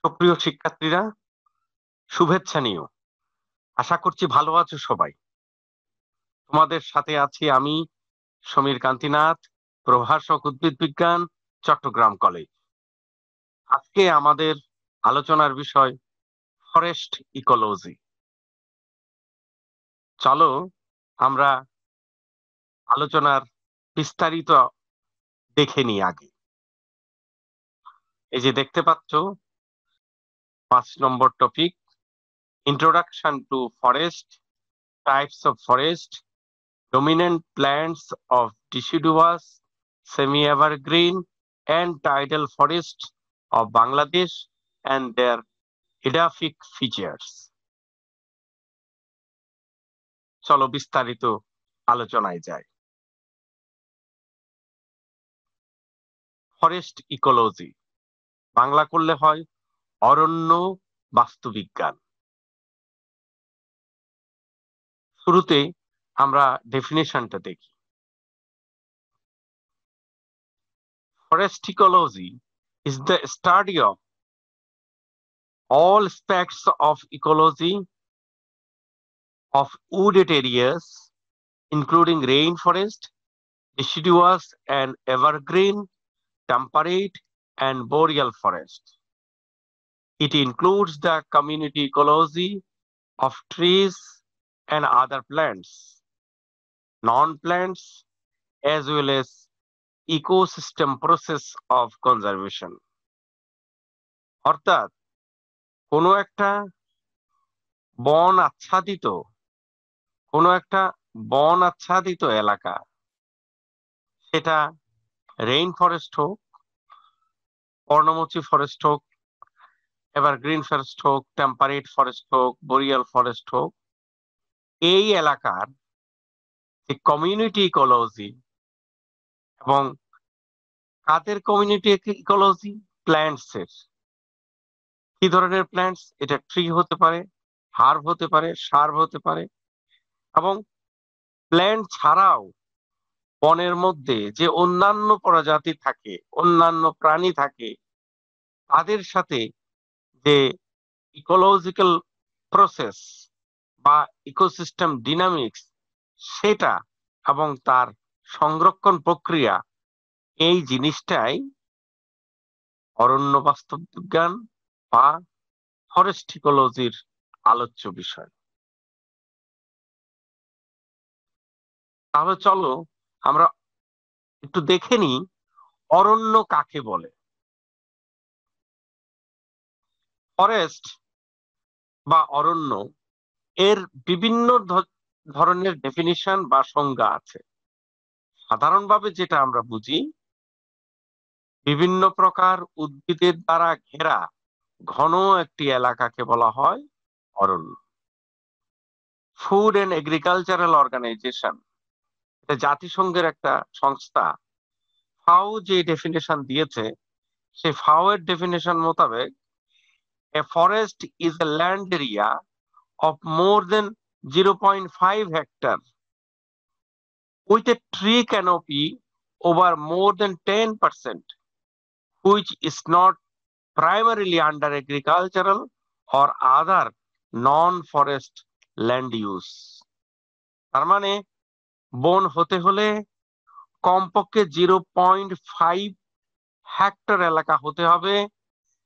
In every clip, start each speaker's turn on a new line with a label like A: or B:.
A: সুপ্রিয় শিক্ষার্থীরা, শুভেচ্ছা নিও। আশা করছি ভালো আছো সবাই। তোমাদের সাথে আছি আমি, সমীর কান্তিনাথ, প্রভাষক উদ্ভিদ বিজ্ঞান, চট্টগ্রাম কলেজ। আজকে আমাদের আলোচনার বিষয় ফরেস্ট ইকোলজি। চলো আমরা আলোচনার বিস্তারিত দেখে নিই আগে। এই যে দেখতে পাচ্ছ 5 নম্বর topic, introduction to forest, types of forest, dominant plants of deciduous, semi-evergreen and tidal forests of Bangladesh and their edaphic features. চলো বিস্তারিত আলোচনায় যায়। ফরেস্ট ইকোলজি বাংলা করলে হয় অরণ্য বাস্তুবিজ্ঞান। শুরুতে আমরা ডেফিনেশনটা দেখি। Forest ecology is the study of all aspects of ecology of wooded areas, including rainforest, deciduous and evergreen, temperate and boreal forest. It includes the community ecology of trees and other plants, non-plants, as well as ecosystem process of conservation. অর্থাৎ কোনো একটা বন আচ্ছাদিত এলাকা, সেটা rain forest হোক, পর্ণমোচী forest হোক, এভারগ্রিন ফরেস্ট হোক, টেম্পারেট ফরেস্ট হোক, বোরিয়াল ফরেস্ট হোক, এই এলাকার যে কমিউনিটি ইকোলজি, এবং কাদের কমিউনিটি ইকোলজি? প্ল্যান্টস এর। কি ধরনের প্ল্যান্টস? এটা ট্রি হতে পারে, হার্ব হতে পারে, সার্ব হতে পারে, এবং প্ল্যান্ট ছাড়াও বনের মধ্যে যে অন্যান্য প্রজাতি থাকে, অন্যান্য প্রাণী থাকে, তাদের সাথে যে ইকোলজিক্যাল প্রসেস বা ইকোসিস্টেম ডিনামিক্স, সেটা এবং তার সংরক্ষণ প্রক্রিয়া, এই জিনিসটাই অরণ্য বাস্তুবিজ্ঞান বা ফরেস্ট ইকোলজির আলোচ্য বিষয়। তাহলে চলো আমরা একটু দেখে নিই অরণ্য কাকে বলে। ফরেস্ট বা অরণ্য এর বিভিন্ন ধরনের ডেফিনিশন বা সংজ্ঞা আছে। সাধারণভাবে যেটা আমরা বুঝি, বিভিন্ন প্রকার উদ্ভিদের দ্বারা ঘেরা ঘন একটি এলাকাকে বলা হয় অরণ্য। ফুড এন্ড এগ্রিকালচারাল অর্গানাইজেশন, এটা জাতিসংঘের একটা সংস্থা, ফাও যে ডেফিনেশন দিয়েছে, সেই ফাও এর ডেফিনেশন মোতাবেক a forest is a land area of more than 0.5 hectare with a tree canopy over more than 10%, which is not primarily under agricultural or other non-forest land use. তার মানে বন হতে হলে কমপক্ষে 0.5 হেক্টর এলাকা হতে হবে,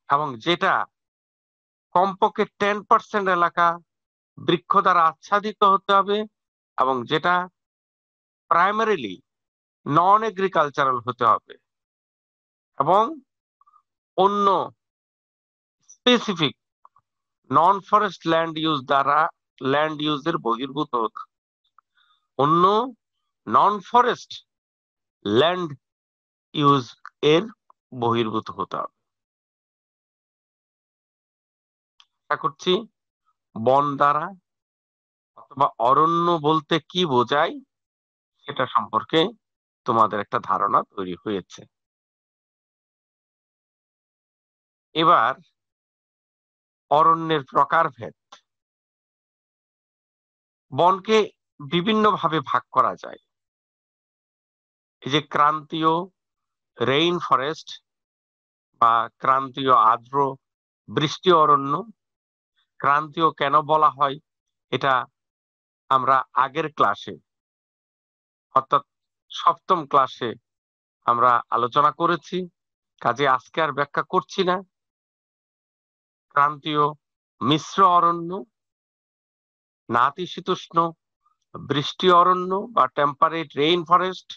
A: এবং যেটা কমপক্ষে 10% এলাকা বৃক্ষ দ্বারা আচ্ছাদিত হতে হবে, এবং যেটা প্রাইমারিলি নন এগ্রিকালচারাল হতে হবে, এবং অন্য স্পেসিফিক নন ফরেস্ট ল্যান্ড ইউজের বহির্ভূত হতে, অন্য নন ফরেস্ট ল্যান্ড ইউজ এর বহির্ভূত হতে হবে। আশা করছি বন দ্বারা অথবা অরণ্য বলতে কি বোঝায় সেটা সম্পর্কে তোমাদের একটা ধারণা তৈরি হয়েছে। এবার অরণ্যের প্রকারভেদ। বনকে বিভিন্ন ভাবে ভাগ করা যায়। এই যে ক্রান্তীয় রেইন ফরেস্ট বা ক্রান্তীয় আর্দ্র বৃষ্টি অরণ্য। ক্রান্তীয় কেন বলা হয় এটা আমরা আগের ক্লাসে অর্থাৎ সপ্তম ক্লাসে আমরা আলোচনা করেছি, কাজে আজকে আর ব্যাখ্যা করছি না। ক্রান্তীয় মিশ্র অরণ্য, নাতিশীতোষ্ণ বৃষ্টি অরণ্য বা টেম্পারেট রেইন ফরেস্ট,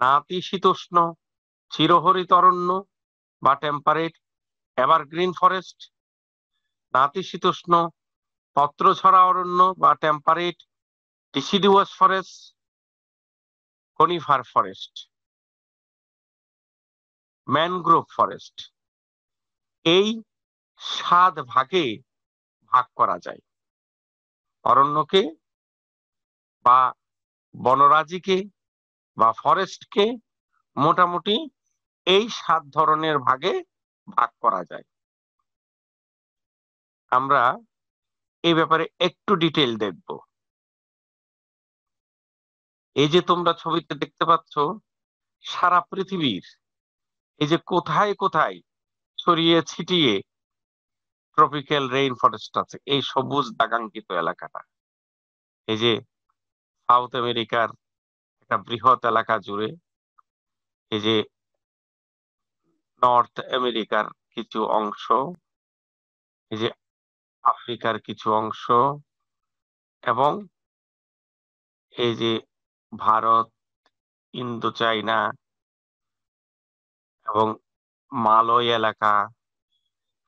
A: নাতিশীতোষ্ণ চিরহরিত অরণ্য বা টেম্পারেট এভারগ্রিন ফরেস্ট, নাতিশীতোষ্ণ পত্রছড়া অরণ্য বা temperate deciduous forest, conifer forest, mangrove forest. এই 7 ভাগে ভাগ করা যায় অরণ্যকে বা বনরাজিকে বা ফরেস্টকে। মোটামুটি এই 7 ধরনের ভাগে ভাগ করা যায়। আমরা এই ব্যাপারে একটু ডিটেইল দেখব। এই যে তোমরা ছবিতে দেখতে পাচ্ছ, সারা পৃথিবীর এই যে কোথায় কোথায় ছড়িয়ে ছিটিয়ে ট্রপিক্যাল রেইন ফরেস্ট আছে, এই সবুজ দাগাঙ্কিত এলাকাটা। এই যে সাউথ আমেরিকার একটা বৃহৎ এলাকা জুড়ে, এই যে নর্থ আমেরিকার কিছু অংশ, এই যে আফ্রিকার কিছু অংশ, এবং এই যে ভারত, ইন্দো চাইনা এবং মালয় এলাকা,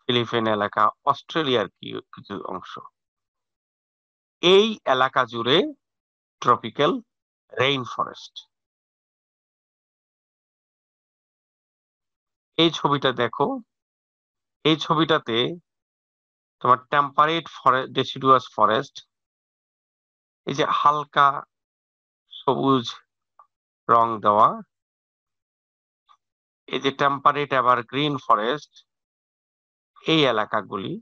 A: ফিলিপাইন এলাকা, অস্ট্রেলিয়ার কিছু অংশ, এই এলাকা জুড়ে ট্রপিক্যাল রেইন ফরেস্ট। এই ছবিটা দেখো, এই ছবিটাতে তোমার টেম্পারেট ডেসিডুয়াস ফরেস্ট, এই যে হালকা সবুজ রং দেওয়া, এই যে টেম্পারেট এভারগ্রিন ফরেস্ট, এই এলাকাগুলি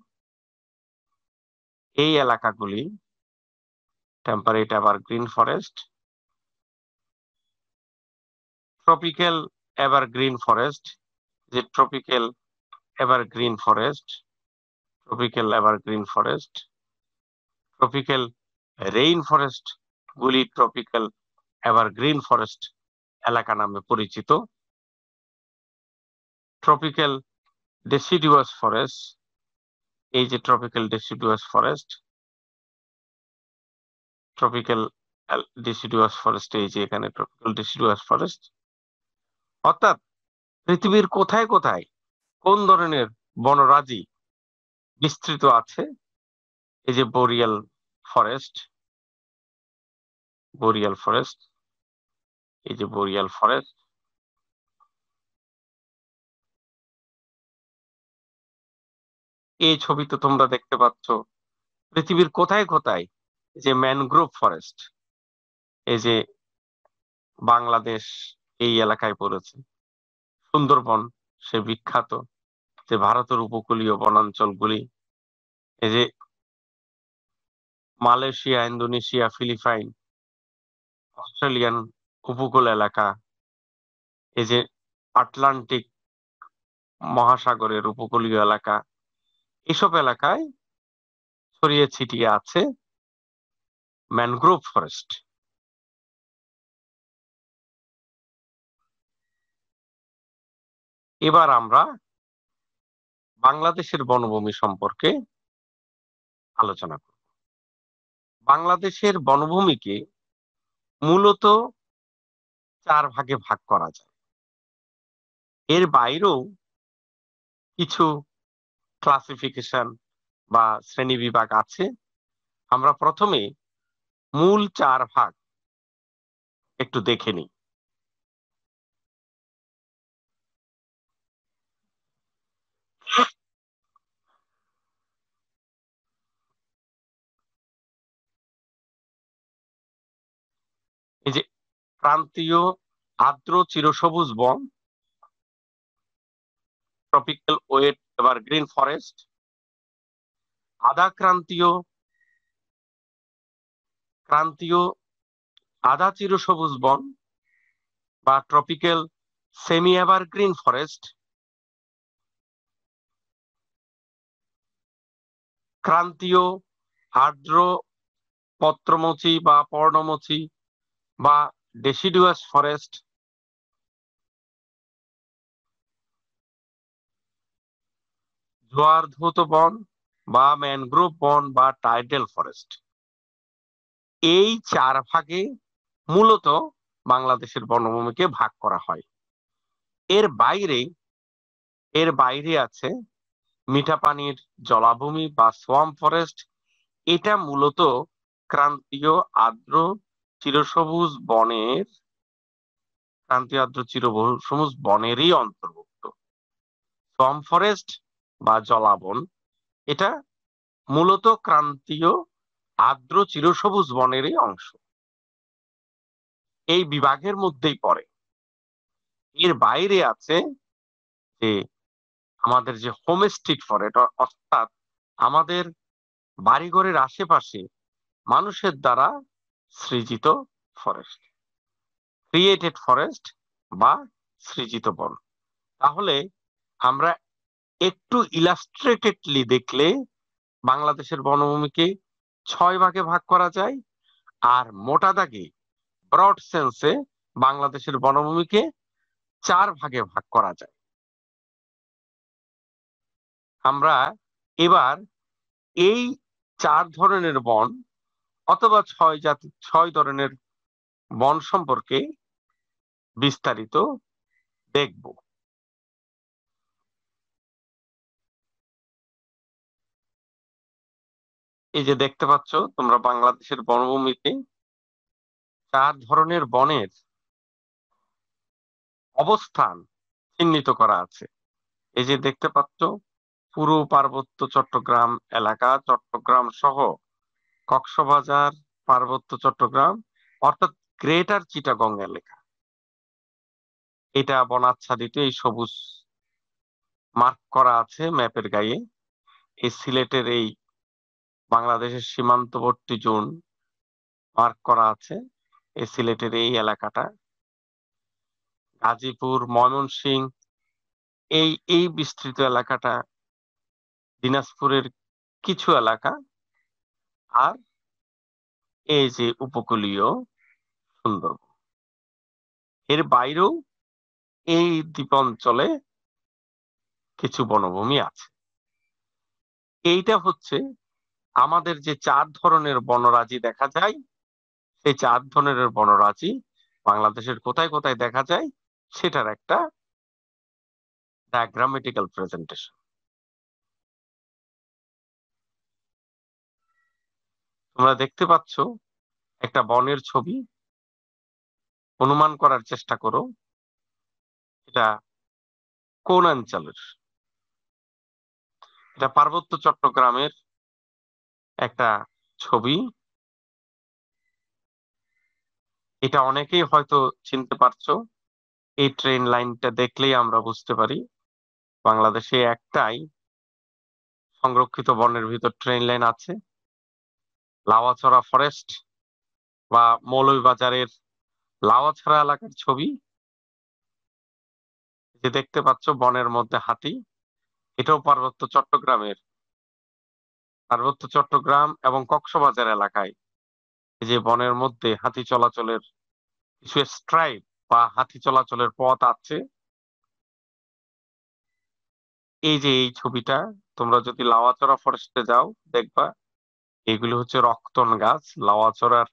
A: temperate evergreen forest. Tropical evergreen forest, যে tropical evergreen forest, tropical evergreen forest. Tropical rain forest গুলি ট্রপিক্যাল এভারগ্রিন ফরেস্ট এলাকা নামে পরিচিত। ট্রপিক্যাল ডেসিডুয়াস ফরেস্ট, এই যে tropical deciduous forest, tropical deciduous forest, এই যে এখানে ট্রপিক্যাল ডেসিডুয়াস ফরেস্ট। অর্থাৎ পৃথিবীর কোথায় কোথায় কোন ধরনের বনরাজি বিস্তৃত আছে, এই যে বোরিয়াল ফরেস্ট, এই যে বোরিয়াল ফরেস্ট। এই ছবিতে তোমরা দেখতে পাচ্ছ পৃথিবীর কোথায় কোথায় যে ম্যানগ্রোভ ফরেস্ট, এই যে বাংলাদেশ এই এলাকায় পড়েছে। সুন্দরবন সে বিখ্যাত, যে ভারতের উপকূলীয় বনাঞ্চলগুলি, এই যে মালয়েশিয়া, ইন্দোনেশিয়া, ফিলিপাইন, অস্ট্রেলিয়ান উপকূল এলাকা, এই যে আটলান্টিক মহাসাগরের উপকূলীয় এলাকা, এসব এলাকায় ছড়িয়ে ছিটিয়ে আছে ম্যানগ্রোভ ফরেস্ট। এবার আমরা বাংলাদেশের বনভূমি সম্পর্কে আলোচনা করব। বাংলাদেশের বনভূমিকে মূলত 4 ভাগে ভাগ করা যায়। এর বাইরেও কিছু ক্লাসিফিকেশন বা শ্রেণীবিভাগ আছে। আমরা প্রথমে মূল 4 ভাগ একটু দেখে নিই। এই যে ক্রান্তীয় আর্দ্র চিরসবুজ বন, ট্রপিক্যাল ওয়েট এভারগ্রিন ফরেস্ট, আধা ক্রান্তীয় আধা চিরসবুজ বন বা ট্রপিক্যাল সেমি এভারগ্রিন ফরেস্ট, ক্রান্তীয় আর্দ্র পত্রমোচী বা পর্ণমোচী বা ডেসিডুয়াস ফরেস্ট, জোয়ারধৌত বন বা ম্যানগ্রোভ বন বা টাইডাল ফরেস্ট। এই 4 ভাগে মূলত বাংলাদেশের বনভূমিকে ভাগ করা হয়। এর বাইরে আছে মিঠা পানির জলাভূমি বা সোয়াম্প ফরেস্ট। এটা মূলত ক্রান্তীয় আর্দ্র চিরসবুজ বনেরই অন্তর্ভুক্ত। সোয়াম্প ফরেস্ট বা জলাবন এটা মূলত ক্রান্তীয় আর্দ্র চিরসবুজ বনেরই অংশ, এই বিভাগের মধ্যেই পড়ে। এর বাইরে আছে যে আমাদের যে হোমস্টেড ফরেস্ট, অর্থাৎ আমাদের বাড়িঘরের আশেপাশে মানুষের দ্বারা সৃজিত ফরেস্ট, ক্রিয়েটেড ফরেস্ট বা সৃজিত বন। তাহলে আমরা একটু ইলাস্ট্রেটেডলি দেখলে বাংলাদেশের বনভূমিকে 6 ভাগে ভাগ করা যায়, আর মোটা দাগে ব্রড সেন্সে বাংলাদেশের বনভূমিকে 4 ভাগে ভাগ করা যায়। আমরা এবার এই 4 ধরনের বন অথবা 6 ধরনের বন সম্পর্কে বিস্তারিত দেখব। এই যে দেখতে পাচ্ছ তোমরা বাংলাদেশের বনভূমিতে 4 ধরনের বনের অবস্থান চিহ্নিত করা আছে। এই যে দেখতে পাচ্ছ পুরো পার্বত্য চট্টগ্রাম এলাকা, চট্টগ্রাম সহ কক্সবাজার, পার্বত্য চট্টগ্রাম অর্থাৎ গ্রেটার চিটাগং এলাকা, এটা বনাচ্ছাদিত, এই সবুজ মার্ক করা আছে ম্যাপের গায়ে। এই সিলেটের এই বাংলাদেশের সীমান্তবর্তী জোন মার্ক করা আছে, এই সিলেটের এই এলাকাটা। গাজীপুর, ময়মনসিংহ, এই বিস্তৃত এলাকাটা, দিনাজপুরের কিছু এলাকা, আর এই যে উপকূলীয় সুন্দরবন। এর বাইরেও এই দ্বীপাঞ্চলে কিছু বনভূমি আছে। এইটা হচ্ছে আমাদের যে 4 ধরনের বনরাজি দেখা যায়, সেই 4 ধরনের বনরাজি বাংলাদেশের কোথায় কোথায় দেখা যায় সেটার একটা ডায়াগ্রামেটিক্যাল প্রেজেন্টেশন। তোমরা দেখতে পাচ্ছ একটা বনের ছবি। অনুমান করার চেষ্টা করো এটা কোন অঞ্চলের। এটা পার্বত্য চট্টগ্রামের একটা ছবি। এটা অনেকেই হয়তো চিনতে পারছো। এই ট্রেন লাইনটা দেখলেই আমরা বুঝতে পারি বাংলাদেশে একটাই সংরক্ষিত বনের ভিতর ট্রেন লাইন আছে, লাউয়াছড়া ফরেস্ট বা মৌলভীবাজারের লাউয়াছড়া এলাকার ছবি। যে দেখতে পাচ্ছ বনের মধ্যে হাতি, এটাও পার্বত্য চট্টগ্রাম এবং কক্সবাজার এলাকায় এই যে বনের মধ্যে হাতি চলাচলের কিছু স্ট্রাইপ বা হাতি চলাচলের পথ আছে। এই যে এই ছবিটা তোমরা যদি লাউয়াছড়া ফরেস্টে যাও দেখবা এগুলো হচ্ছে রক্তন গাছ, লাউয়াছড়ার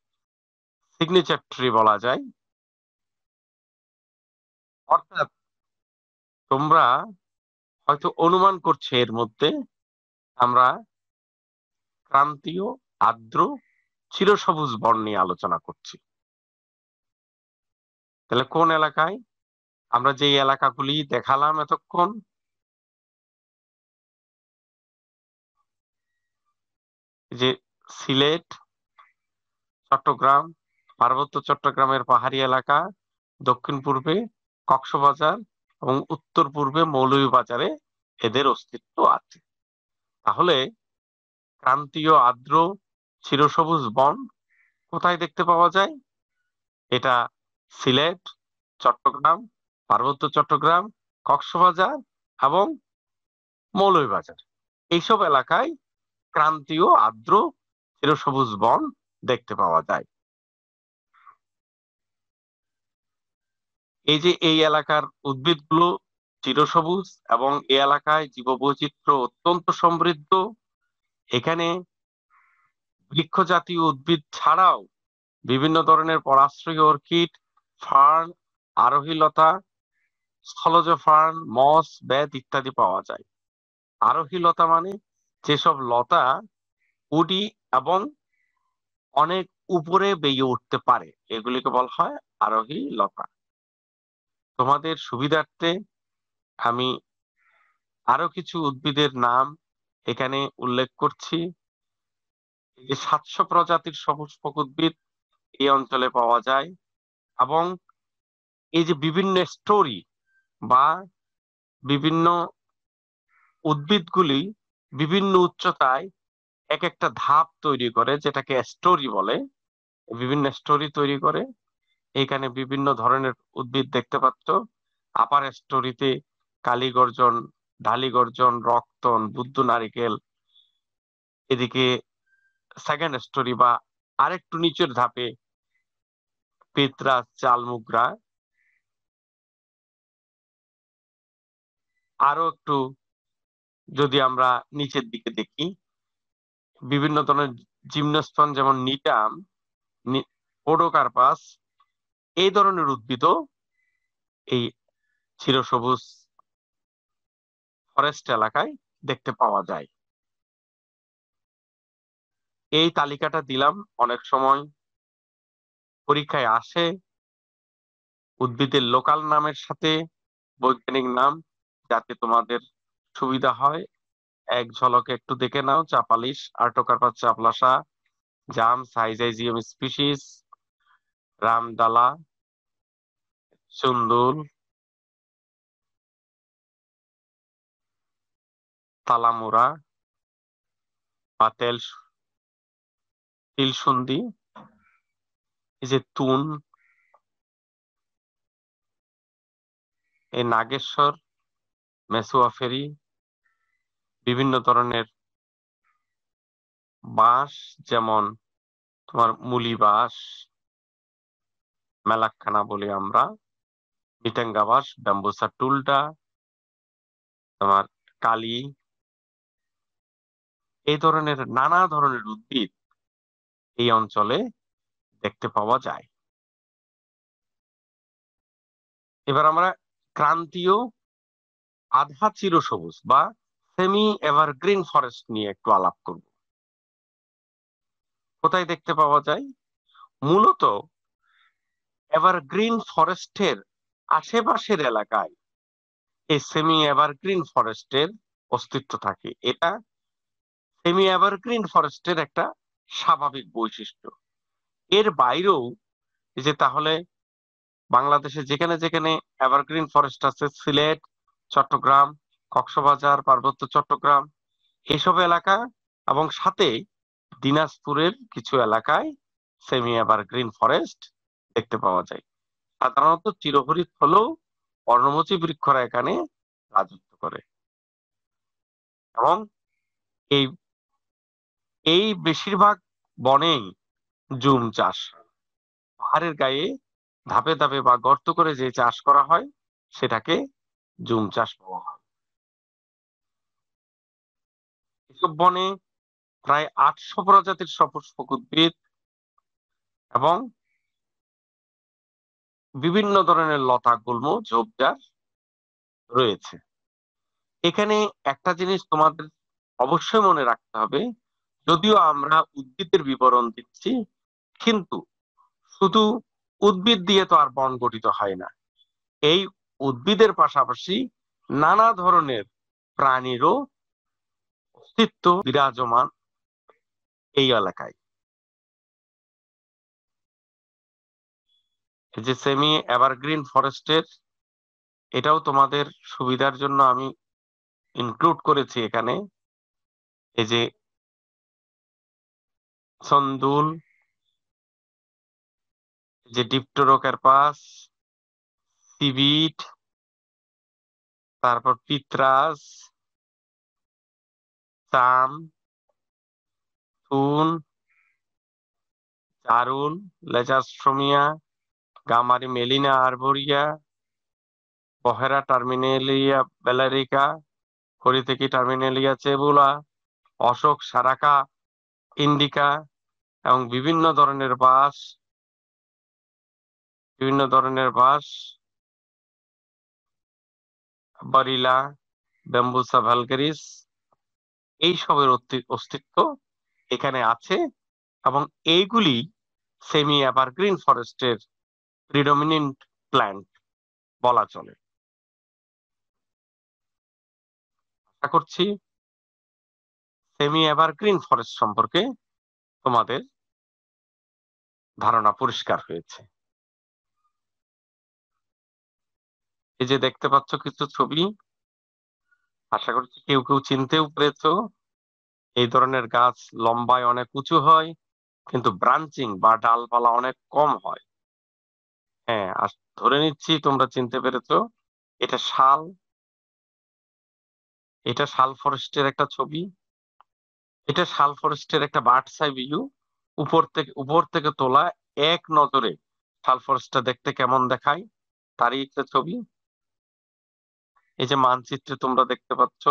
A: সিগনেচার ট্রি বলা যায়। অর্থাৎ তোমরা হয়তো অনুমান করছে এর মধ্যে আমরা ক্রান্তীয় আর্দ্র চিরসবুজ বন নিয়ে আলোচনা করছি। তাহলে কোন এলাকায়? আমরা যে এলাকাগুলি দেখালাম এতক্ষণ, যে সিলেট, চট্টগ্রাম, পার্বত্য চট্টগ্রামের পাহাড়ি এলাকা, দক্ষিণ পূর্বে কক্সবাজার এবং উত্তর পূর্বে মৌলভীবাজারে এদের অস্তিত্ব আছে। তাহলে ক্রান্তীয় আর্দ্র চিরসবুজ বন কোথায় দেখতে পাওয়া যায়? এটা সিলেট, চট্টগ্রাম, পার্বত্য চট্টগ্রাম, কক্সবাজার এবং মৌলভীবাজার, এইসব এলাকায় ক্রান্তীয় আর্দ্র চিরসবুজ বন দেখতে পাওয়া যায়। এই যে এই এলাকার উদ্ভিদগুলো চিরসবুজ এবং এই এলাকায় জীববৈচিত্র্য অত্যন্ত সমৃদ্ধ। এখানে বৃক্ষ জাতীয় উদ্ভিদ ছাড়াও বিভিন্ন ধরনের পরাশ্রয়ী অর্কিড, ফার্ন, আরোহী লতা, স্থলজ ফার্ন, মস, বেত ইত্যাদি পাওয়া যায়। আরোহী লতা মানে যেসব লতা উডি এবং অনেক উপরে বেয়ে উঠতে পারে, এগুলিকে বলা হয় আরোহী লতা। তোমাদের সুবিধার্থে আমি আরো কিছু উদ্ভিদের নাম এখানে উল্লেখ করছি। এই যে 700 প্রজাতির সপুষ্পক উদ্ভিদ এই অঞ্চলে পাওয়া যায়, এবং এই যে বিভিন্ন স্টোরি বা বিভিন্ন উদ্ভিদগুলি বিভিন্ন উচ্চতায় এক একটা ধাপ তৈরি করে, যেটাকে স্টোরি বলে, বিভিন্ন স্টোরি তৈরি করে। এখানে বিভিন্ন ধরনের উদ্ভিদ দেখতে পাচ্ছ। আপার স্টোরিতে কালী গর্জন, ঢালি গর্জন, রক্তন, বুদ্ধ নারিকেল। এদিকে সেকেন্ড স্টোরি বা আরেকটু নিচের ধাপে পেতরাজ, চালমুগরা। আরো একটু যদি আমরা নিচের দিকে দেখি, বিভিন্ন ধরনের জিমনোস্পন যেমন নিটাম, পোডোকার্পাস, এই ধরনের উদ্ভিদও এই চিরসবুজ ফরেস্ট এলাকায় দেখতে পাওয়া যায়। এই তালিকাটা দিলাম, অনেক সময় পরীক্ষায় আসে উদ্ভিদের লোকাল নামের সাথে বৈজ্ঞানিক নাম, যাতে তোমাদের সুবিধা হয়। এক ঝলকে একটু দেখে নাও। চাপালিশ, আর্টোকার্পাস চাপলাসা, জাম, সাইজাইজিয়াম স্পিসিস, রামদালা, চুন্দুল, তালামুরা বা তিলসুন্দি, এই যে তুন, এই নাগেশ্বর, মেসোয়াফেরি, বিভিন্ন ধরনের বাঁশ যেমন তোমার মুলি বাঁশ, মেলাক্কানা বলি আমরা, মিটেঙ্গা বাঁশ, ব্যাম্বুসা টুলটা, তোমার কালি, এই ধরনের নানা ধরনের উদ্ভিদ এই অঞ্চলে দেখতে পাওয়া যায়। এবার আমরা ক্রান্তীয় আধা চিরসবুজ বা সেমি এভারগ্রিন ফরেস্ট নিয়ে একটু আলাপ করব। কোথায় দেখতে পাওয়া যায়? মূলত এভারগ্রিন ফরেস্টের আশেপাশের এলাকায় এই সেমি এভারগ্রিন ফরেস্টের অস্তিত্ব থাকে। এটা সেমি এভারগ্রিন ফরেস্টের একটা স্বাভাবিক বৈশিষ্ট্য। এর বাইরেও এই যে তাহলে বাংলাদেশে যেখানে যেখানে এভারগ্রিন ফরেস্ট আছে, সিলেট, চট্টগ্রাম, কক্সবাজার, পার্বত্য চট্টগ্রাম, এসব এলাকা এবং সাথে দিনাজপুরের কিছু এলাকায় সেমি এভারগ্রিন ফরেস্ট দেখতে পাওয়া যায়। সাধারণত চিরহরিৎ হলেও পর্ণমোচী বৃক্ষরা এখানে রাজত্ব করে। এবং এই এই বেশিরভাগ বনেই জুম চাষ, পাহাড়ের গায়ে ধাপে ধাপে বা গর্ত করে যে চাষ করা হয় সেটাকে জুম চাষ বলা হয়। এসব বনে প্রায় 800 প্রজাতির সপুষ্পক উদ্ভিদ এবং বিভিন্ন ধরনের লতা, গুল্ম, ঝোপঝাড় রয়েছে। এখানে একটা জিনিস তোমাদের অবশ্যই মনে রাখতে হবে, যদিও আমরা উদ্ভিদের বিবরণ দিচ্ছি, কিন্তু শুধু উদ্ভিদ দিয়ে তো আর বন গঠিত হয় না। এই উদ্ভিদের পাশাপাশি নানা ধরনের প্রাণীরও অস্তিত্ব বিরাজমান এই এলাকায়। এই যে সেমি এভারগ্রিন ফরেস্টের, এটাও তোমাদের সুবিধার জন্য আমি ইনক্লুড করেছি এখানে। এই যে সন্দুল, যে ডিপটোরোকার্পাস, সিভিট, তারপর পিত্রাস, চাম, থুন, জারুল, লেজাস্ট্রোমিয়া, গামারি মেলিনা আরবোরিয়া, বহেরা টার্মিনেলিয়া বেলারিকা, হরিতেকি টার্মিনেলিয়া চেবুলা, অশোক সারাকা ইন্ডিকা এবং বিভিন্ন ধরনের বাঁশ, বারিলা, ব্যাম্বুসা ভালগারিস, এইসবের অস্তিত্ব এখানে আছে এবং এইগুলি সেমি এভারগ্রিন ফরেস্টের প্রিডমিনেন্ট প্ল্যান্ট বলা চলে। আশা করছি সেমি এভারগ্রিন ফরেস্ট সম্পর্কে তোমাদের ধারণা পরিষ্কার হয়েছে। এই যে দেখতে পাচ্ছ কিছু ছবি, আশা করছি কেউ কেউ চিনতেও পেরেছো। এই ধরনের গাছ লম্বায় অনেক উঁচু হয়, কিন্তু ব্রাঞ্চিং বা ডালপালা অনেক কম হয়। হ্যাঁ, ধরে নিচ্ছি তোমরা চিনতে পেরেছো। এটা শাল, এটা শাল ফরেস্টের একটা ছবি। এটা শাল ফরেস্টের একটা বার্ডস আই ভিউ, উপর থেকে তোলা এক নজরে শাল ফরেস্টটা দেখতে কেমন দেখায় তারই একটা ছবি। এই যে মানচিত্রে তোমরা দেখতে পাচ্ছ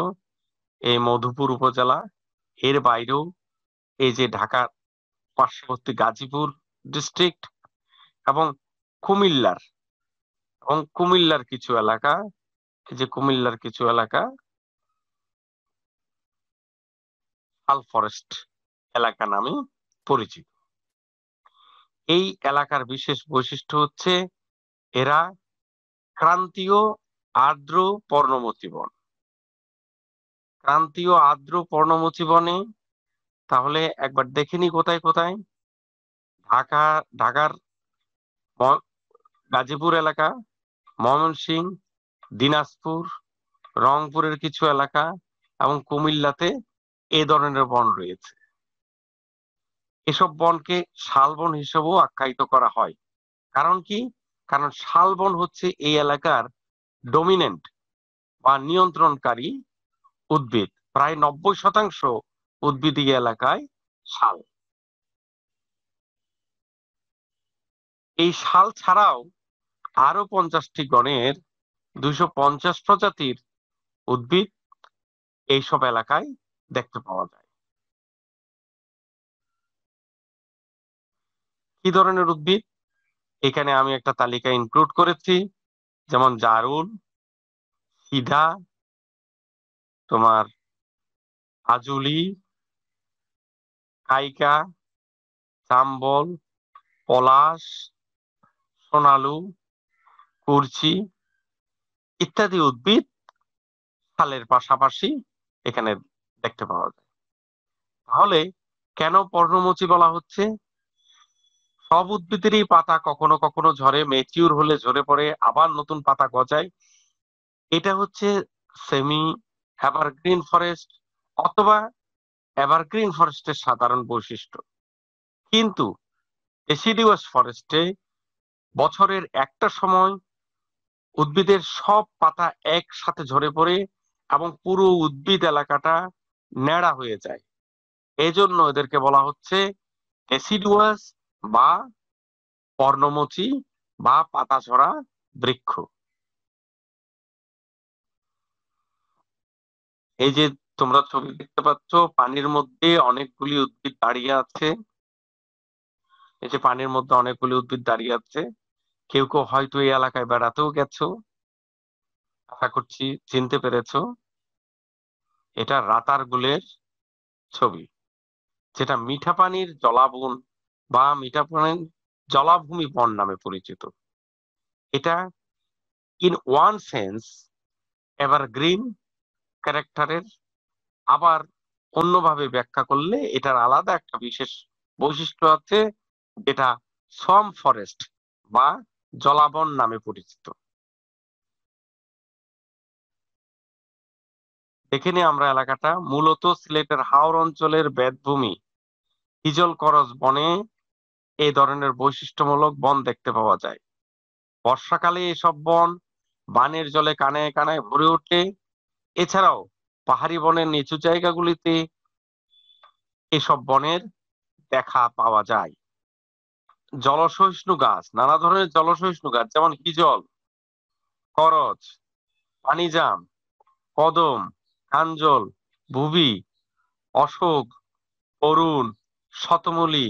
A: এই মধুপুর উপজেলা, এর বাইরেও এই যে ঢাকার পার্শ্ববর্তী গাজীপুর ডিস্ট্রিক্ট এবং কুমিল্লার কুমিল্লার কিছু এলাকা, এই যে কুমিল্লার কিছু এলাকা শাল ফরেস্ট এলাকা নামে পরিচিত। এই এলাকার বিশেষ বৈশিষ্ট্য হচ্ছে এরা ক্রান্তীয় আর্দ্র পর্ণমোচী বন। ক্রান্তীয় আর্দ্র পর্ণমোচী বনে তাহলে একবার দেখিনি কোথায় কোথায়। ঢাকার গাজীপুর এলাকা, ময়মনসিংহ, দিনাজপুর, রংপুরের কিছু এলাকা এবং কুমিল্লাতে এ ধরনের বন রয়েছে। এসব বনকে শালবন হিসেবেও আখ্যায়িত করা হয়। কারণ কি? কারণ শালবন হচ্ছে এই এলাকার ডমিনেন্ট বা নিয়ন্ত্রণকারী উদ্ভিদ। প্রায় 90% উদ্ভিদ এই এলাকায় শাল। এই শাল ছাড়াও আরো 50টি গণের 250 প্রজাতির উদ্ভিদ এইসব এলাকায় দেখতে পাওয়া যায়। কি ধরনের উদ্ভিদ? এখানে আমি একটা তালিকা ইনক্লুড করেছি, যেমন জারুল, সিধা, তোমার আজুলি, কাইকা, চাম্বল, পলাশ, সোনালু, কুরচি ইত্যাদি উদ্ভিদ শালের পাশাপাশি এখানে দেখতে পাওয়া যায়। তাহলে কেন পর্ণমোচী বলা হচ্ছে? সব উদ্ভিদেরই পাতা কখনো কখনো ঝরে, ম্যাচিউর হলে ঝরে পড়ে, আবার নতুন পাতা গজায়। এটা হচ্ছে সেমি এভারগ্রিন ফরেস্ট অথবা এভারগ্রিন ফরেস্টের সাধারণ বৈশিষ্ট্য। কিন্তু ডেসিডিউয়াস ফরেস্টে বছরের একটা সময় উদ্ভিদের সব পাতা একসাথে ঝরে পড়ে এবং পুরো উদ্ভিদ এলাকাটা ন্যাড়া হয়ে যায়। এজন্য এদেরকে বলা হচ্ছে ডেসিডুয়াস বা পর্ণমোচী বা পাতাঝরা বৃক্ষ। এই যে তোমরা ছবি দেখতে পাচ্ছ, পানির মধ্যে অনেকগুলি উদ্ভিদ দাঁড়িয়ে আছে। এই যে পানির মধ্যে অনেকগুলি উদ্ভিদ দাঁড়িয়ে আছে, কেউ কেউ হয়তো এই এলাকায় বেড়াতেও গেছো। আশা করছি চিনতে পেরেছো। এটা রাতারগুলের ছবি, যেটা মিঠা পানির জলাবন বা মিঠা পানির জলাভূমি বন নামে পরিচিত। এটা ইন ওয়ান সেন্স এভারগ্রিন ক্যারেক্টারের, আবার অন্যভাবে ব্যাখ্যা করলে এটার আলাদা একটা বিশেষ বৈশিষ্ট্য আছে, যেটা সোয়াম্প ফরেস্ট বা জলাবন নামে পরিচিত। দেখে নিই আমরা এলাকাটা। মূলত সিলেটের হাওর অঞ্চলের বেতভূমি হিজল করজ বনে এই ধরনের বৈশিষ্ট্যমূলক বন দেখতে পাওয়া যায়। বর্ষাকালে এসব বন বানের জলে কানায় কানায় ভরে ওঠে। এছাড়াও পাহাড়ি বনের নিচু জায়গাগুলিতে এসব বনের দেখা পাওয়া যায়। জলসহিষ্ণু গাছ, নানা ধরনের জলসহিষ্ণু গাছ, যেমন হিজল, করচ, পানিজাম, কদম, কাঞ্জল, ভুবি, অশোক, অরুণ, শতমূলী,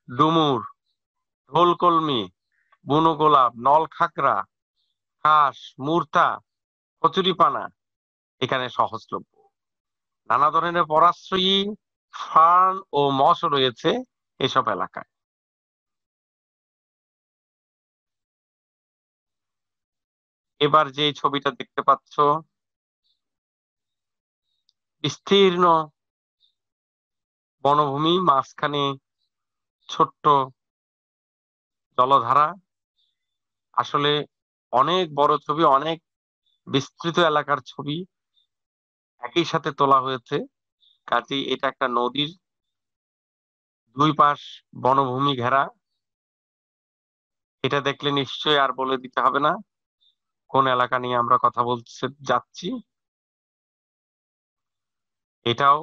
A: ডুমুর, ঢোলকলমি, বুনো গোলাপ, নলখাগড়া, ঘাস, মূর্তা, কচুরিপানা এখানে সহজলভ্য। নানা ধরনের পরাশ্রয়ী ফার্ন ও মশও রয়েছে এসব এলাকায়। এবার যে ছবিটা দেখতে পাচ্ছ, বিস্তীর্ণ বনভূমি, মাঝখানে ছোট্ট জলধারা। আসলে অনেক বড় ছবি, অনেক বিস্তৃত এলাকার ছবি একই সাথে তোলা হয়েছে। কাজেই এটা একটা নদীর দুই পাশ বনভূমি ঘেরা। এটা দেখলে নিশ্চয়ই আর বলে দিতে হবে না কোন এলাকা নিয়ে আমরা কথা বলতে যাচ্ছি। এটাও,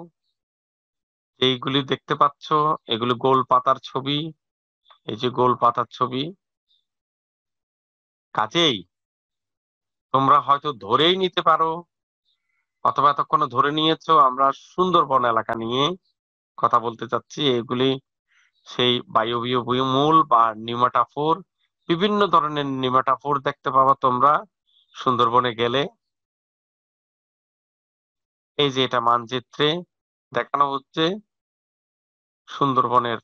A: এইগুলি দেখতে পাচ্ছ, এগুলি গোল পাতার ছবি। এই যে গোল পাতার ছবি, কাজেই তোমরা হয়তো ধরেই নিতে পারো, অথবা এতক্ষণে ধরে নিয়েছো আমরা সুন্দরবন এলাকা নিয়ে কথা বলতে চাচ্ছি। এগুলি সেই বায়বীয় মূল বা নিউমাটাফোর, বিভিন্ন ধরনের নিউমাটাফোর দেখতে পাবা তোমরা সুন্দরবনে গেলে। এই যে এটা মানচিত্রে দেখানো হচ্ছে সুন্দরবনের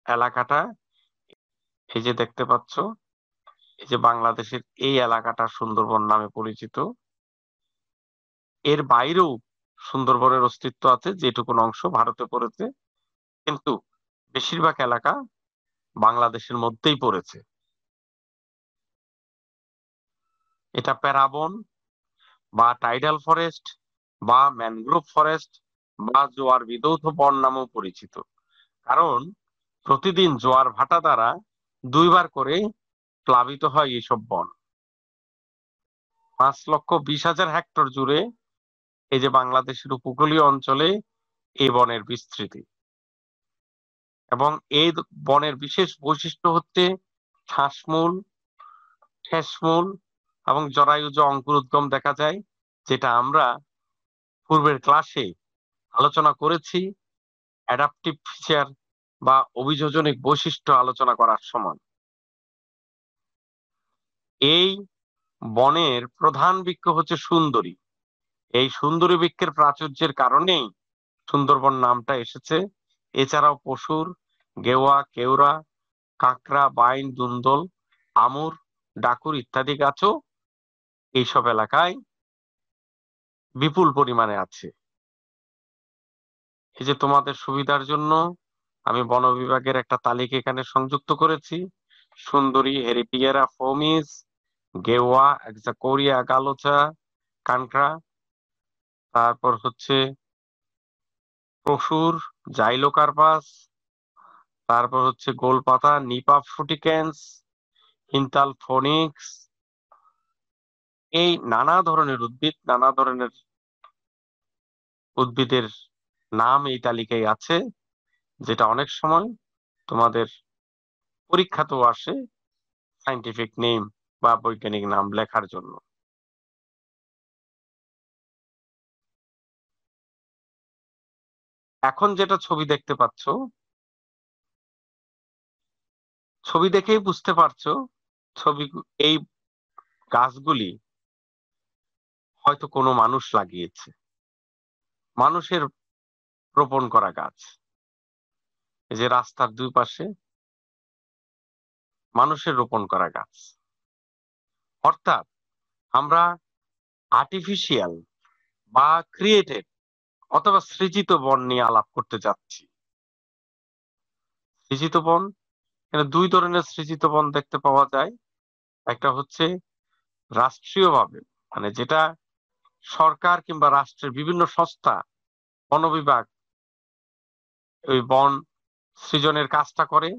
A: এলাকাটা। এই যে দেখতে পাচ্ছ, এই যে বাংলাদেশের এই এলাকাটা সুন্দরবন নামে পরিচিত। এর বাইরেও সুন্দরবনের অস্তিত্ব আছে, যেটুকুন অংশ ভারতে পড়েছে, কিন্তু বেশিরভাগ এলাকা বাংলাদেশের মধ্যেই পড়েছে। এটা প্যারাবন বা টাইডাল ফরেস্ট বা ম্যানগ্রোভ ফরেস্ট বা জোয়ার বিধৌত বন নামেও পরিচিত। কারণ প্রতিদিন জোয়ার ভাটা দ্বারা দুইবার করে প্লাবিত হয় এইসব বন। 5,20,000 হেক্টর জুড়ে এই যে বাংলাদেশের উপকূলীয় অঞ্চলে এই বনের বিস্তৃতি। এবং এই বনের বিশেষ বৈশিষ্ট্য হচ্ছে ঠাসমূল, ঠেসমূল এবং জরায়ুজ অঙ্কুরোদ্গম দেখা যায়, যেটা আমরা পূর্বের ক্লাসে আলোচনা করেছি অ্যাডাপটিভ ফিচার বা অভিযোজনিক বৈশিষ্ট্য আলোচনা করার সময়। এই বনের প্রধান বৃক্ষ হচ্ছে সুন্দরী। এই সুন্দরী বৃক্ষের প্রাচুর্যের কারণেই সুন্দরবন নামটা এসেছে। এছাড়াও পশুর, গেওয়া, কেওড়া, কাঁকড়া, বাইন, দুন্দল, আমুর, ডাকুর ইত্যাদি গাছও এইসব এলাকায় বিপুল পরিমাণে আছে। এই যে তোমাদের সুবিধার জন্য আমি বন বিভাগের একটা তালিকা এখানে সংযুক্ত করেছি। সুন্দরী, হেরিপিয়েরা ফোমিস, গেওয়া, এক্সাকোরিয়া গালোচা, কানকড়া, তারপর হচ্ছে পশুর, জাইলোকার্পাস, তারপর হচ্ছে গোলপাতা, নিপা ফ্রুটিক্যান্স, হিন্তাল ফোনিক্স। এই নানা ধরনের উদ্ভিদ, নানা ধরনের উদ্ভিদের নাম এই তালিকায় আছে, যেটা অনেক সময় তোমাদের পরীক্ষাতেও আসে সাইন্টিফিক নেম বা বৈজ্ঞানিক নাম লেখার জন্য। এখন যেটা ছবি দেখতে পাচ্ছ, ছবি দেখেই বুঝতে পারছো ছবি, এই গাছগুলি হয়তো কোনো মানুষ লাগিয়েছে, মানুষের রোপণ করা গাছ। এই যে রাস্তার দুই পাশে মানুষের রোপণ করা গাছ। অর্থাৎ আমরা আর্টিফিশিয়াল বা ক্রিয়েটেড অথবা সৃজিত বন নিয়ে আলাপ করতে যাচ্ছি। সৃজিত বন, এখানে দুই ধরনের সৃজিত বন দেখতে পাওয়া যায়। একটা হচ্ছে রাষ্ট্রীয়ভাবে, মানে যেটা সরকার কিংবা রাষ্ট্রের বিভিন্ন সংস্থা, বন বিভাগ ওই বন সৃজনের কাজটা করে।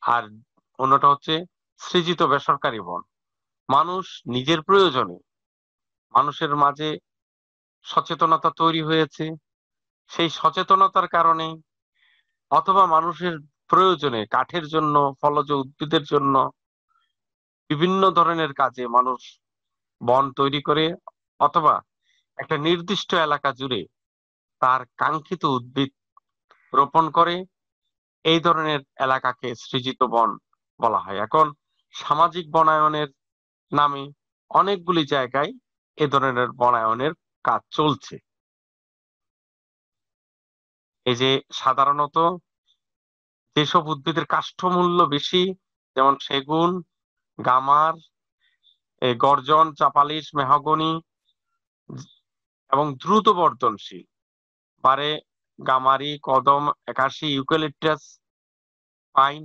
A: আর অন্যটা হচ্ছে সৃজিত বেসরকারি বন। মানুষ নিজের প্রয়োজনে, মানুষের মাঝে সচেতনতা তৈরি হয়েছে, সেই সচেতনতার কারণে অথবা মানুষের প্রয়োজনে কাঠের জন্য, ফলজ উদ্ভিদের জন্য, বিভিন্ন ধরনের কাজে মানুষ বন তৈরি করে, অথবা একটা নির্দিষ্ট এলাকা জুড়ে তার কাঙ্ক্ষিত উদ্ভিদ রোপণ করে। এই ধরনের এলাকাকে সৃজিত বন বলা হয়। এখন সামাজিক বনায়নের নামে অনেকগুলি জায়গায় এ ধরনের বনায়নের কাজ চলছে। এই যে সাধারণত যেসব উদ্ভিদের কাষ্ঠমূল্য বেশি, যেমন সেগুন, গামার, গর্জন, চাপালিশ, মেহগনি, এবং দ্রুত বর্ধনশীল বারে গামারি, কদম, একাশি, ইউক্যালিপটাস, পাইন,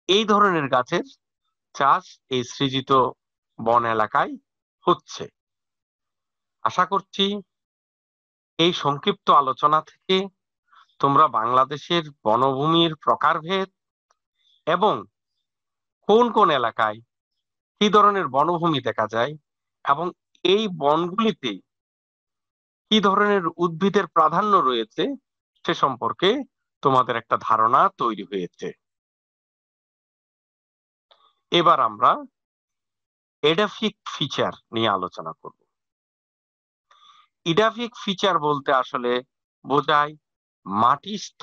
A: এই ধরনের গাছের চাষ এই সৃজিত বন এলাকায় হচ্ছে। আশা করছি এই সংক্ষিপ্ত আলোচনা থেকে তোমরা বাংলাদেশের বনভূমির প্রকারভেদ এবং কোন কোন এলাকায় কি ধরনের বনভূমি দেখা যায় এবং এই বনগুলিতে কি ধরনের উদ্ভিদের প্রাধান্য রয়েছে সে সম্পর্কে তোমাদের একটা ধারণা তৈরি হয়েছে। এবার আমরা এডাফিক ফিচার নিয়ে আলোচনা করব। ইডাফিক ফিচার বলতে আসলে বোঝায় মাটিস্থ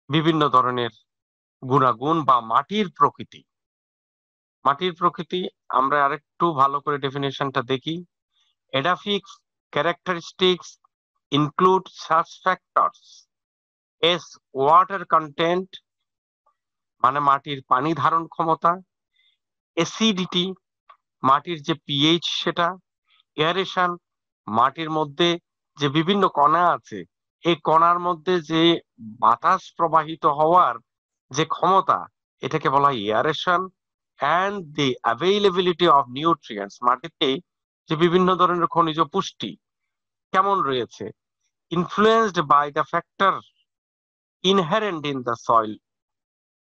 A: বিভিন্ন ধরনের গুণাগুণ বা মাটির প্রকৃতি। মাটির প্রকৃতি আমরা আরেকটু ভালো করে ডেফিনেশনটা দেখি। এডাফিক characteristics include such factors as water content, মানে মাটির পানি ধারণ ক্ষমতা, অ্যাসিডিটি, মাটির যে পিএইচ সেটা, এয়ারেশন, মাটির মধ্যে যে বিভিন্ন কণা আছে এই কণার মধ্যে যে বাতাস প্রবাহিত হওয়ার যে ক্ষমতা, এটাকে বলা হয় aeration, and the availability of nutrients, মাটিতে যে বিভিন্ন ধরনের খনিজ পুষ্টি কেমন রয়েছে, influenced by the factor inherent in the soil,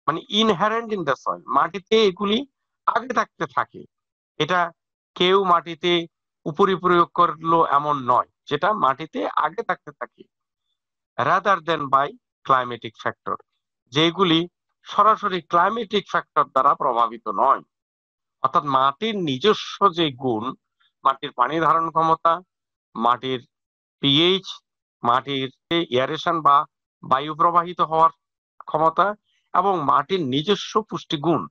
A: মানে ইনহেরেন্ট ইন দ্য সয়েল, মাটিতে এগুলি আগে থাকতে থাকে। এটা কেউ মাটিতে উপরি প্রয়োগ করলো এমন নয়, যেটা মাটিতে আগে থাকতে থাকে। Rather then by climatic factor, যেগুলি সরাসরি ক্লাইমেটিক ফ্যাক্টর দ্বারা প্রভাবিত নয়। অর্থাৎ মাটির নিজস্ব যে গুণ, মাটির পানি ধারণ ক্ষমতা, মাটির পিএইচ, মাটির এয়ারেশন বা বায়ু প্রবাহিত হওয়ার ক্ষমতা এবং মাটির নিজস্ব পুষ্টিগুণ,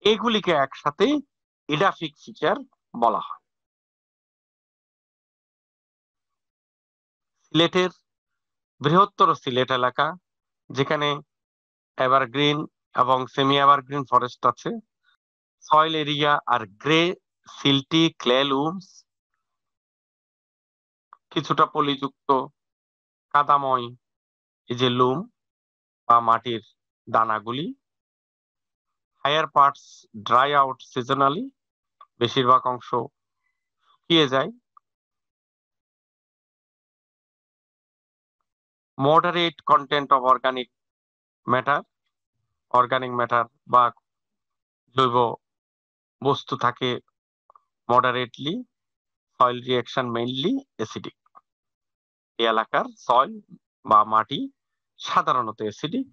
A: এগুলিকে একসাথে ইডাফিক ফিচার বলা হয়। সিলেটের বৃহত্তর সিলেট এলাকা, যেখানে এভারগ্রিন এবং সেমি এভারগ্রিন ফরেস্ট আছে, সয়েল এরিয়া আর গ্রে সিল্টি ক্লে লুমস, কিছুটা পলিযুক্ত কাদাময় এই যে লুম বা মাটির দানাগুলি, higher parts dry out seasonally, বেশিরভাগ অংশ শুকিয়ে যায়, moderate content of organic matter বা জৈব বস্তু থাকে moderately, soil reaction mainly acidic. এই এলাকার সয়েল বা মাটি সাধারণত অ্যাসিডিক।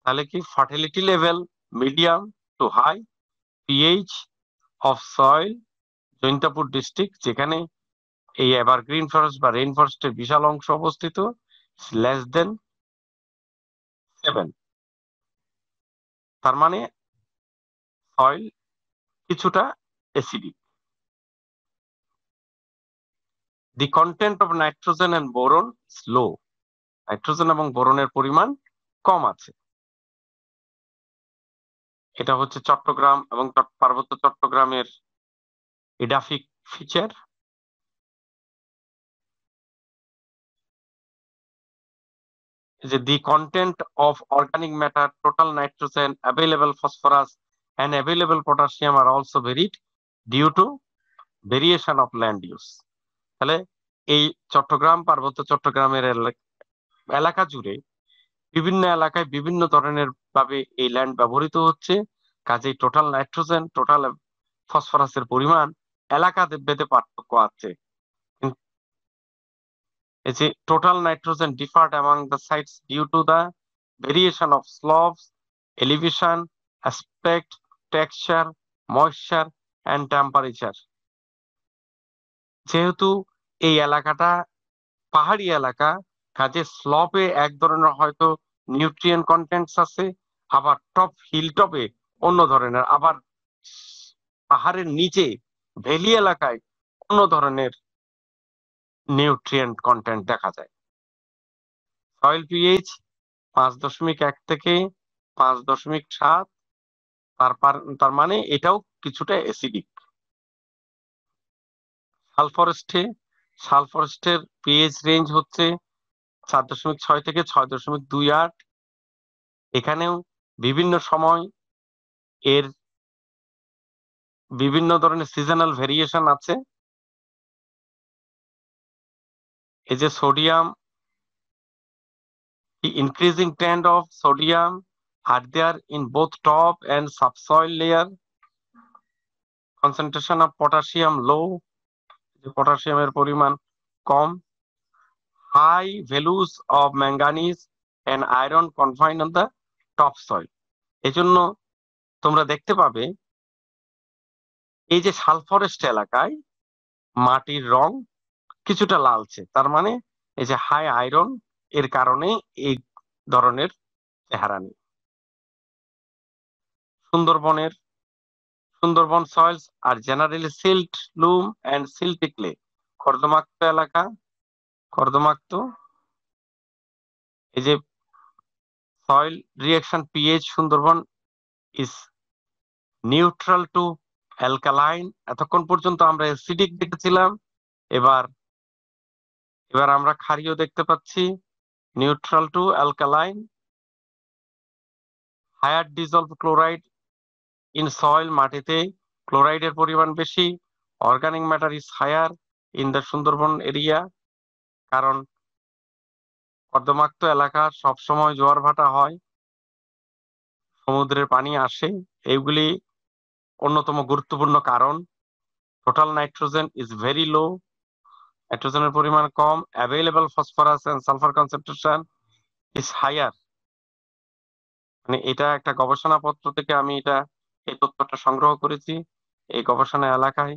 A: তাহলে কি fertility level medium to high, pH of soil, Jaintapur district, যেখানে এই এভারগ্রিন ফরেস্ট বা রেইন ফরেস্টের বিশাল অংশ অবস্থিত, লেস দেন 7, তার মানে সয়েল কিছুটা acidic. The content of nitrogen and boron slow, nitrogen এবং বোরনের পরিমাণ কম আছে। এটা হচ্ছে চট্টগ্রাম এবং পার্বত্য চট্টগ্রামের এডাফিক ফিচার। যে the content of organic matter, total nitrogen, available phosphorus and available potassium are also varied due to variation of land use. তাহলে এই চট্টগ্রাম, পার্বত্য চট্টগ্রামের এলাকা জুড়ে বিভিন্ন এলাকায় বিভিন্ন ধরনের ভাবে এই ল্যান্ড ব্যবহৃত হচ্ছে, কাজেই টোটাল নাইট্রোজেন, টোটাল ফসফরাসের পরিমাণ এলাকা ভেদে পার্থক্য আছে। এই যে total nitrogen differed among the sites due to the variation of slopes, elevation, aspect, texture, moisture and temperature. যেহেতু এই এলাকাটা পাহাড়ি এলাকা, কাজে স্লপে এক ধরনের হয়তো নিউট্রিয়েন্ট কন্টেন্টস আছে, আবার টপ হিল টপে অন্য ধরনের, আবার পাহাড়ের নিচে ভ্যালি এলাকায় অন্য ধরনের নিউট্রিয়েন্ট কন্টেন্ট দেখা যায়। সয়েল পিএইচ 5.1 থেকে 5.7, তার মানে এটাও কিছুটা অ্যাসিডিক। সালফরেস্টের পিএইচ রেঞ্জ হচ্ছে 4.6 থেকে 6.28। এখানেও বিভিন্ন সময় এর বিভিন্ন ধরনের সিজনাল ভেরিয়েশন আছে। এই যে sodium, the increasing trend of sodium are there in both top and subsoil layer. Concentration of potassium low, পটাশিয়ামের পরিমাণ কম। High values of manganese and iron confined on the top soil. এজন্য তোমরা দেখতে পাবে এই যে সালফরেস্ট এলাকায় মাটির রং কিছুটা লালচে, তার মানে এই যে হাই আয়রন এর কারণে এই ধরনের চেহারা নেই। সুন্দরবন সয়েলস আর generally silt loam and silty clay, কর্দমাক্ত এলাকা, কর্দমাক্ত। এই যে soil reaction pH Sundarban is neutral to alkaline. এতক্ষণ পর্যন্ত আমরা অ্যাসিডিক দেখেছিলাম, এবার আমরা ক্ষারীয় দেখতে পাচ্ছি, neutral to alkaline. Higher dissolve chloride in soil, মাটিতে ক্লোরাইডের পরিমাণ বেশি। Organic matter is higher in the Sundarban area, কারণ কর্দমাক্ত এলাকা সবসময় জোয়ার ভাটা হয়, সমুদ্রের পানি আসে, এইগুলি অন্যতম গুরুত্বপূর্ণ কারণ। Total nitrogen is very low, নাইট্রোজেনের পরিমাণ কম। Available phosphorus and sulphur concentration is higher. মানে এটা একটা গবেষণাপত্র থেকে আমি এই তথ্যটা সংগ্রহ করেছি। এই গবেষণা এলাকায়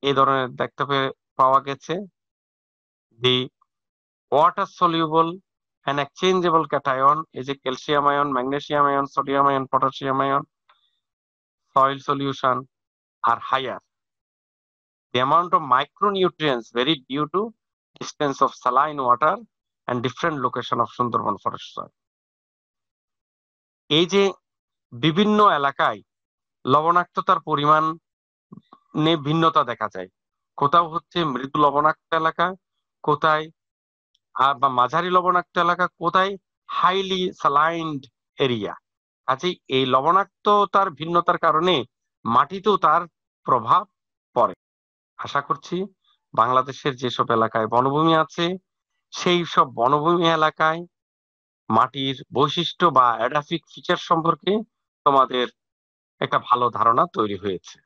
A: এই ধরনের দেখতে পাওয়া গেছে। The water soluble and exchangeable cation is a calcium ion, magnesium ion, sodium ion, potassium ion soil solution are higher. The amount of micronutrients vary due to distance of saline water and different location of Sundarban forest soil. এই যে বিভিন্ন এলাকায় লবণাক্ততার পরিমাণ ভিন্নতা দেখা যায়, কোথাও হচ্ছে মৃদু লবণাক্ত এলাকা, কোথায় বা মাঝারি লবণাক্ত এলাকা, কোথায় হাইলি স্যালাইন্ড এরিয়া। কাজেই এই লবণাক্ততার ভিন্নতার কারণে মাটিতেও তার প্রভাব পড়ে। আশা করছি বাংলাদেশের যেসব এলাকায় বনভূমি আছে সেই সব বনভূমি এলাকায় মাটির বৈশিষ্ট্য বা অ্যাডাফিক ফিচার সম্পর্কে তোমাদের একটা ভালো ধারণা তৈরি হয়েছে।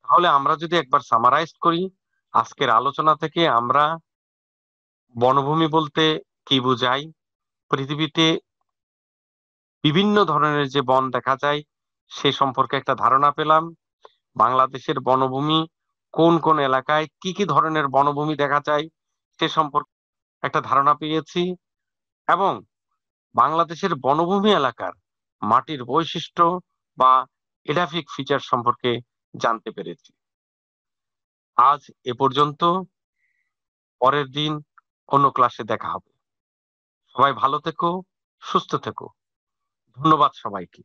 A: তাহলে আমরা যদি একবার সামারাইজ করি আজকের আলোচনা থেকে, আমরা বনভূমি বলতে কি বুঝাই, পৃথিবীতে বিভিন্ন ধরনের যে বন দেখা যায় সে সম্পর্কে একটা ধারণা পেলাম। বাংলাদেশের বনভূমি কোন কোন এলাকায় কি কি ধরনের বনভূমি দেখা যায় সে সম্পর্কে একটা ধারণা পেয়েছি, এবং বাংলাদেশের বনভূমি এলাকার মাটির বৈশিষ্ট্য বা এডাফিক ফিচার সম্পর্কে জানতে পেরেছি। আজ এ পর্যন্ত, পরের দিন অন্য ক্লাসে দেখা হবে। সবাই ভালো থেকো, সুস্থ থেকো। ধন্যবাদ সবাইকে।